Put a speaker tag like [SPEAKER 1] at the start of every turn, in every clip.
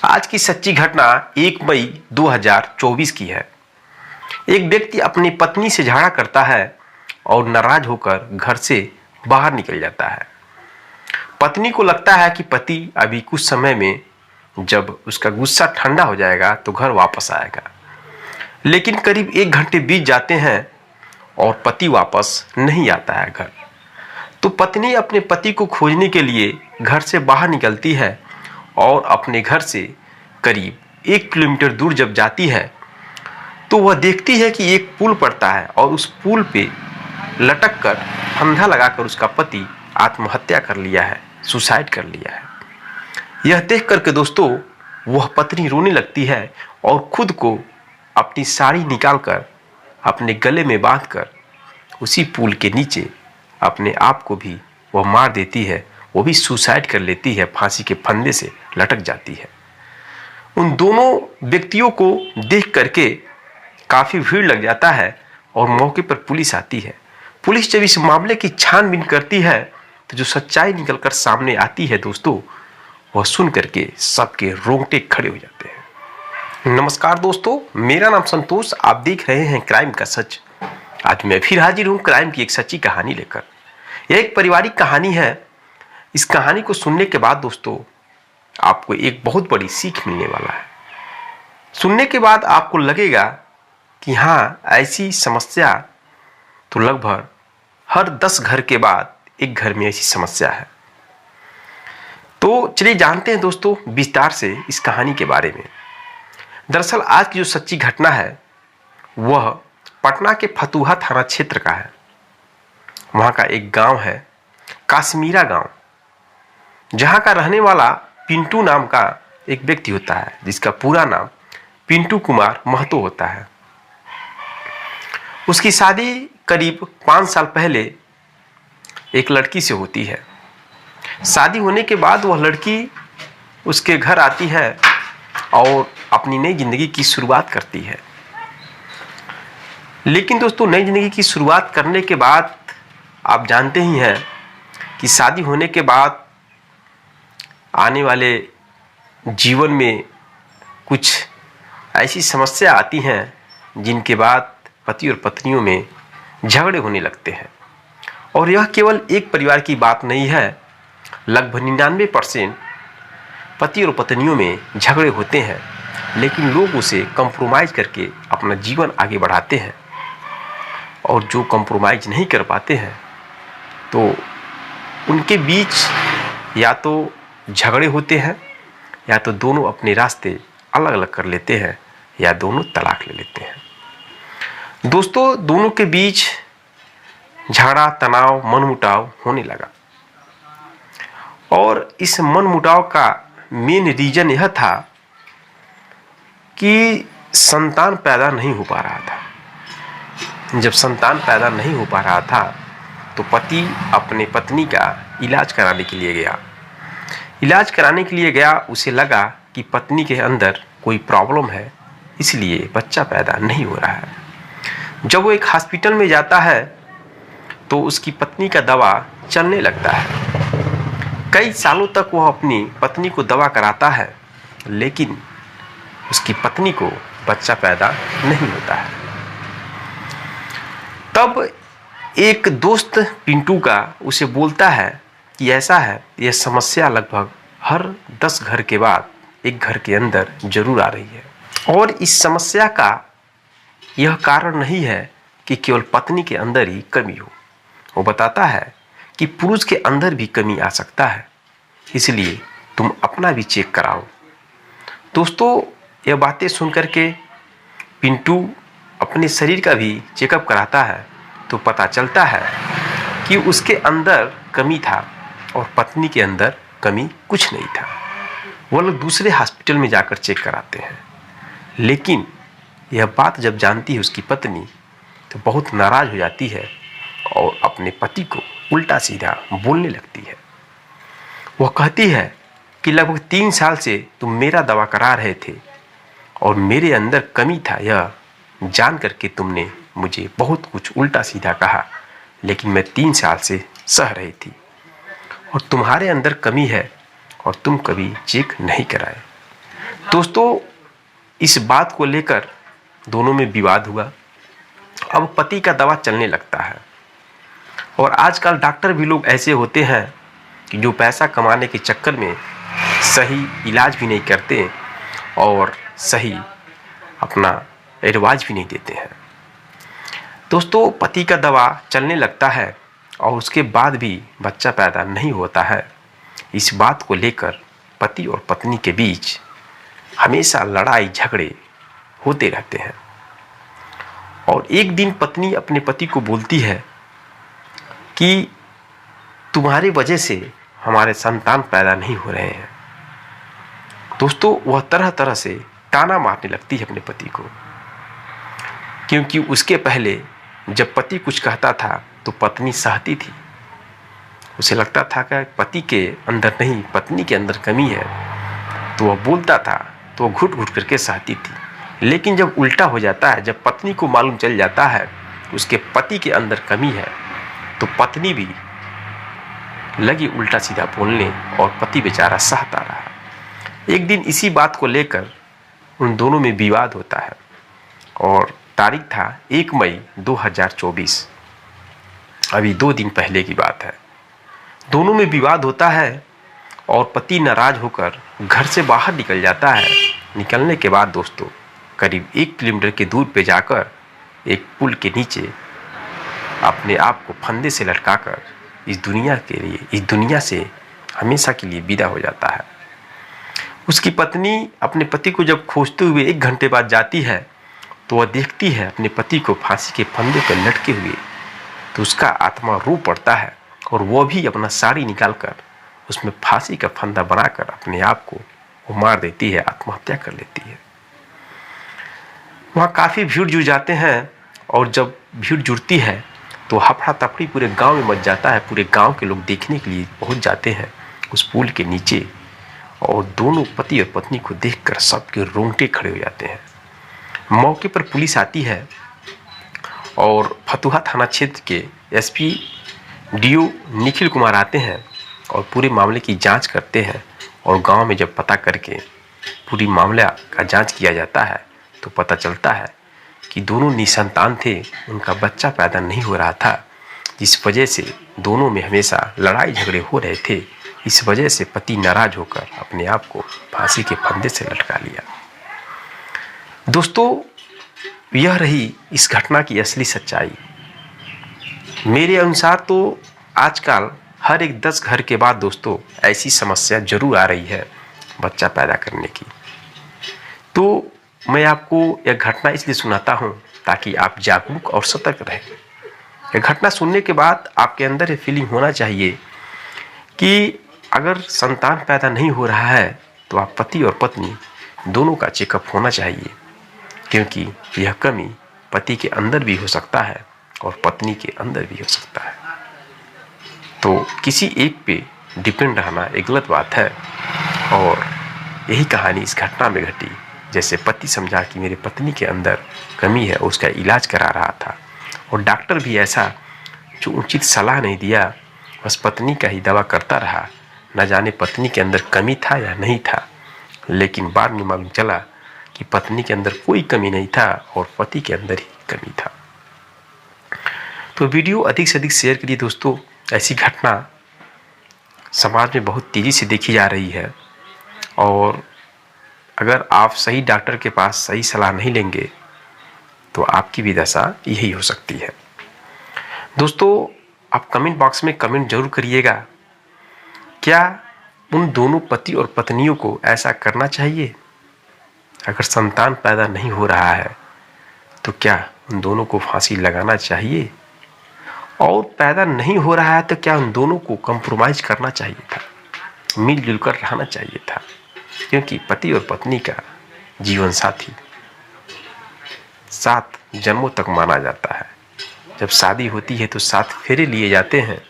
[SPEAKER 1] आज की सच्ची घटना 1 मई 2024 की है। एक व्यक्ति अपनी पत्नी से झगड़ा करता है और नाराज होकर घर से बाहर निकल जाता है। पत्नी को लगता है कि पति अभी कुछ समय में जब उसका गुस्सा ठंडा हो जाएगा तो घर वापस आएगा, लेकिन करीब 1 घंटे बीत जाते हैं और पति वापस नहीं आता है घर। तो पत्नी अपने पति को खोजने के लिए घर से बाहर निकलती है और अपने घर से करीब 1 किलोमीटर दूर जब जाती है तो वह देखती है कि एक पुल पड़ता है और उस पुल पे लटक कर फंदा लगाकर उसका पति आत्महत्या कर लिया है, सुसाइड कर लिया है। यह देख करके दोस्तों वह पत्नी रोने लगती है और खुद को अपनी साड़ी निकालकर अपने गले में बांधकर उसी पुल के नीचे अपने आप को भी वह मार देती है, वो भी सुसाइड कर लेती है, फांसी के फंदे से लटक जाती है। उन दोनों व्यक्तियों को देख करके काफ़ी भीड़ लग जाता है और मौके पर पुलिस आती है। पुलिस जब इस मामले की छानबीन करती है तो जो सच्चाई निकलकर सामने आती है दोस्तों, वह सुन करके सबके रोंगटे खड़े हो जाते हैं। नमस्कार दोस्तों, मेरा नाम संतोष, आप देख रहे हैं क्राइम का सच। आज मैं फिर हाजिर हूँ क्राइम की एक सच्ची कहानी लेकर। यह एक पारिवारिक कहानी है। इस कहानी को सुनने के बाद दोस्तों आपको एक बहुत बड़ी सीख मिलने वाला है। सुनने के बाद आपको लगेगा कि हाँ, ऐसी समस्या तो लगभग हर 10 घर के बाद एक घर में ऐसी समस्या है। तो चलिए जानते हैं दोस्तों विस्तार से इस कहानी के बारे में। दरअसल आज की जो सच्ची घटना है वह पटना के फतुहा थाना क्षेत्र का है। वहाँ का एक गांव है काश्मीरा गांव, जहाँ का रहने वाला पिंटू नाम का एक व्यक्ति होता है, जिसका पूरा नाम पिंटू कुमार महतो होता है। उसकी शादी करीब 5 साल पहले एक लड़की से होती है। शादी होने के बाद वह लड़की उसके घर आती है और अपनी नई जिंदगी की शुरुआत करती है। लेकिन दोस्तों नई जिंदगी की शुरुआत करने के बाद आप जानते ही हैं कि शादी होने के बाद आने वाले जीवन में कुछ ऐसी समस्या आती हैं जिनके बाद पति और पत्नियों में झगड़े होने लगते हैं। और यह केवल एक परिवार की बात नहीं है, लगभग 99% पति और पत्नियों में झगड़े होते हैं, लेकिन लोग उसे कंप्रोमाइज़ करके अपना जीवन आगे बढ़ाते हैं। और जो कंप्रोमाइज़ नहीं कर पाते हैं तो उनके बीच या तो झगड़े होते हैं या तो दोनों अपने रास्ते अलग अलग कर लेते हैं या दोनों तलाक ले लेते हैं। दोस्तों दोनों के बीच झगड़ा, तनाव, मनमुटाव होने लगा और इस मनमुटाव का मेन रीजन यह था कि संतान पैदा नहीं हो पा रहा था। जब संतान पैदा नहीं हो पा रहा था तो पति अपने पत्नी का इलाज कराने के लिए गया। इलाज कराने के लिए गया, उसे लगा कि पत्नी के अंदर कोई प्रॉब्लम है, इसलिए बच्चा पैदा नहीं हो रहा है। जब वो एक हॉस्पिटल में जाता है तो उसकी पत्नी का दवा चलने लगता है। कई सालों तक वह अपनी पत्नी को दवा कराता है, लेकिन उसकी पत्नी को बच्चा पैदा नहीं होता है। तब एक दोस्त पिंटू का उसे बोलता है कि ऐसा है, यह समस्या लगभग हर 10 घर के बाद एक घर के अंदर जरूर आ रही है। और इस समस्या का यह कारण नहीं है कि केवल पत्नी के अंदर ही कमी हो। वो बताता है कि पुरुष के अंदर भी कमी आ सकता है, इसलिए तुम अपना भी चेक कराओ। दोस्तों यह बातें सुनकर के पिंटू अपने शरीर का भी चेकअप कराता है तो पता चलता है कि उसके अंदर कमी था और पत्नी के अंदर कमी कुछ नहीं था। वो लोग दूसरे हॉस्पिटल में जाकर चेक कराते हैं, लेकिन यह बात जब जानती है उसकी पत्नी तो बहुत नाराज हो जाती है और अपने पति को उल्टा सीधा बोलने लगती है। वह कहती है कि लगभग 3 साल से तुम मेरा दवा करा रहे थे और मेरे अंदर कमी था, यह जान करके तुमने मुझे बहुत कुछ उल्टा सीधा कहा, लेकिन मैं 3 साल से सह रही थी और तुम्हारे अंदर कमी है और तुम कभी चेक नहीं कराए। दोस्तों, इस बात को लेकर दोनों में विवाद हुआ। अब पति का दवा चलने लगता है और आजकल डॉक्टर भी लोग ऐसे होते हैं कि जो पैसा कमाने के चक्कर में सही इलाज भी नहीं करते और सही अपना एडवाइस भी नहीं देते हैं। दोस्तों, पति का दवा चलने लगता है और उसके बाद भी बच्चा पैदा नहीं होता है। इस बात को लेकर पति और पत्नी के बीच हमेशा लड़ाई झगड़े होते रहते हैं। और एक दिन पत्नी अपने पति को बोलती है कि तुम्हारी वजह से हमारे संतान पैदा नहीं हो रहे हैं। दोस्तों, वह तरह तरह से ताना मारने लगती है अपने पति को, क्योंकि उसके पहले जब पति कुछ कहता था तो पत्नी सहती थी। उसे लगता था कि पति के अंदर नहीं, पत्नी के अंदर कमी है, तो वह बोलता था तो वह घुट घुट करके सहती थी। लेकिन जब उल्टा हो जाता है, जब पत्नी को मालूम चल जाता है उसके पति के अंदर कमी है, तो पत्नी भी लगी उल्टा सीधा बोलने और पति बेचारा सहता रहा। एक दिन इसी बात को लेकर उन दोनों में विवाद होता है और तारीख था 1 मई 2024। अभी 2 दिन पहले की बात है। दोनों में विवाद होता है और पति नाराज होकर घर से बाहर निकल जाता है। निकलने के बाद दोस्तों, करीब 1 किलोमीटर के दूर पे जाकर एक पुल के नीचे अपने आप को फंदे से लटकाकर इस दुनिया से हमेशा के लिए विदा हो जाता है। उसकी पत्नी अपने पति को जब खोजते हुए 1 घंटे बाद जाती है तो वह देखती है अपने पति को फांसी के फंदे पर लटके हुए, तो उसका आत्मा रो पड़ता है और वह भी अपना साड़ी निकालकर उसमें फांसी का फंदा बनाकर अपने आप को वो मार देती है, आत्महत्या कर लेती है। वहाँ काफ़ी भीड़ जुड़ जाते हैं और जब भीड़ जुड़ती है तो हफड़ा तफड़ी पूरे गांव में मच जाता है। पूरे गांव के लोग देखने के लिए पहुंच जाते हैं उस पुल के नीचे और दोनों पति और पत्नी को देखकर सबके रोंगटे खड़े हो जाते हैं। मौके पर पुलिस आती है और फतुहा थाना क्षेत्र के एसपी डीओ निखिल कुमार आते हैं और पूरे मामले की जांच करते हैं। और गांव में जब पता करके पूरी मामला का जांच किया जाता है तो पता चलता है कि दोनों निसंतान थे, उनका बच्चा पैदा नहीं हो रहा था, जिस वजह से दोनों में हमेशा लड़ाई झगड़े हो रहे थे। इस वजह से पति नाराज होकर अपने आप को फांसी के फंदे से लटका लिया। दोस्तों, यह रही इस घटना की असली सच्चाई। मेरे अनुसार तो आजकल हर एक 10 घर के बाद दोस्तों ऐसी समस्या जरूर आ रही है बच्चा पैदा करने की। तो मैं आपको यह घटना इसलिए सुनाता हूँ ताकि आप जागरूक और सतर्क रहें। यह घटना सुनने के बाद आपके अंदर ये फीलिंग होना चाहिए कि अगर संतान पैदा नहीं हो रहा है तो आप पति और पत्नी दोनों का चेकअप होना चाहिए, क्योंकि यह कमी पति के अंदर भी हो सकता है और पत्नी के अंदर भी हो सकता है। तो किसी एक पे डिपेंड रहना एक गलत बात है। और यही कहानी इस घटना में घटी। जैसे पति समझा कि मेरे पत्नी के अंदर कमी है, उसका इलाज करा रहा था और डॉक्टर भी ऐसा जो उचित सलाह नहीं दिया, बस पत्नी का ही दवा करता रहा। न जाने पत्नी के अंदर कमी था या नहीं था, लेकिन बाद में मालूम चला कि पत्नी के अंदर कोई कमी नहीं था और पति के अंदर ही कमी था। तो वीडियो अधिक से अधिक शेयर करिए दोस्तों। ऐसी घटना समाज में बहुत तेज़ी से देखी जा रही है और अगर आप सही डॉक्टर के पास सही सलाह नहीं लेंगे तो आपकी भी दशा यही हो सकती है। दोस्तों, आप कमेंट बॉक्स में कमेंट जरूर करिएगा, क्या उन दोनों पति और पत्नियों को ऐसा करना चाहिए? अगर संतान पैदा नहीं हो रहा है तो क्या उन दोनों को फांसी लगाना चाहिए? और पैदा नहीं हो रहा है तो क्या उन दोनों को कंप्रोमाइज करना चाहिए था, मिलजुल कर रहना चाहिए था? क्योंकि पति और पत्नी का जीवन साथी 7 जन्मों तक माना जाता है। जब शादी होती है तो 7 फेरे लिए जाते हैं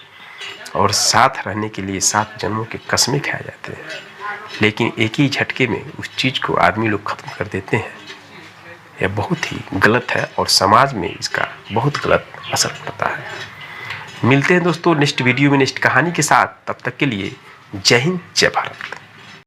[SPEAKER 1] और साथ रहने के लिए 7 जन्मों के कसमें खाए जाते हैं, लेकिन एक ही झटके में उस चीज़ को आदमी लोग खत्म कर देते हैं। यह बहुत ही गलत है और समाज में इसका बहुत गलत असर पड़ता है। मिलते हैं दोस्तों नेक्स्ट वीडियो में नेक्स्ट कहानी के साथ। तब तक के लिए जय हिंद, जय भारत।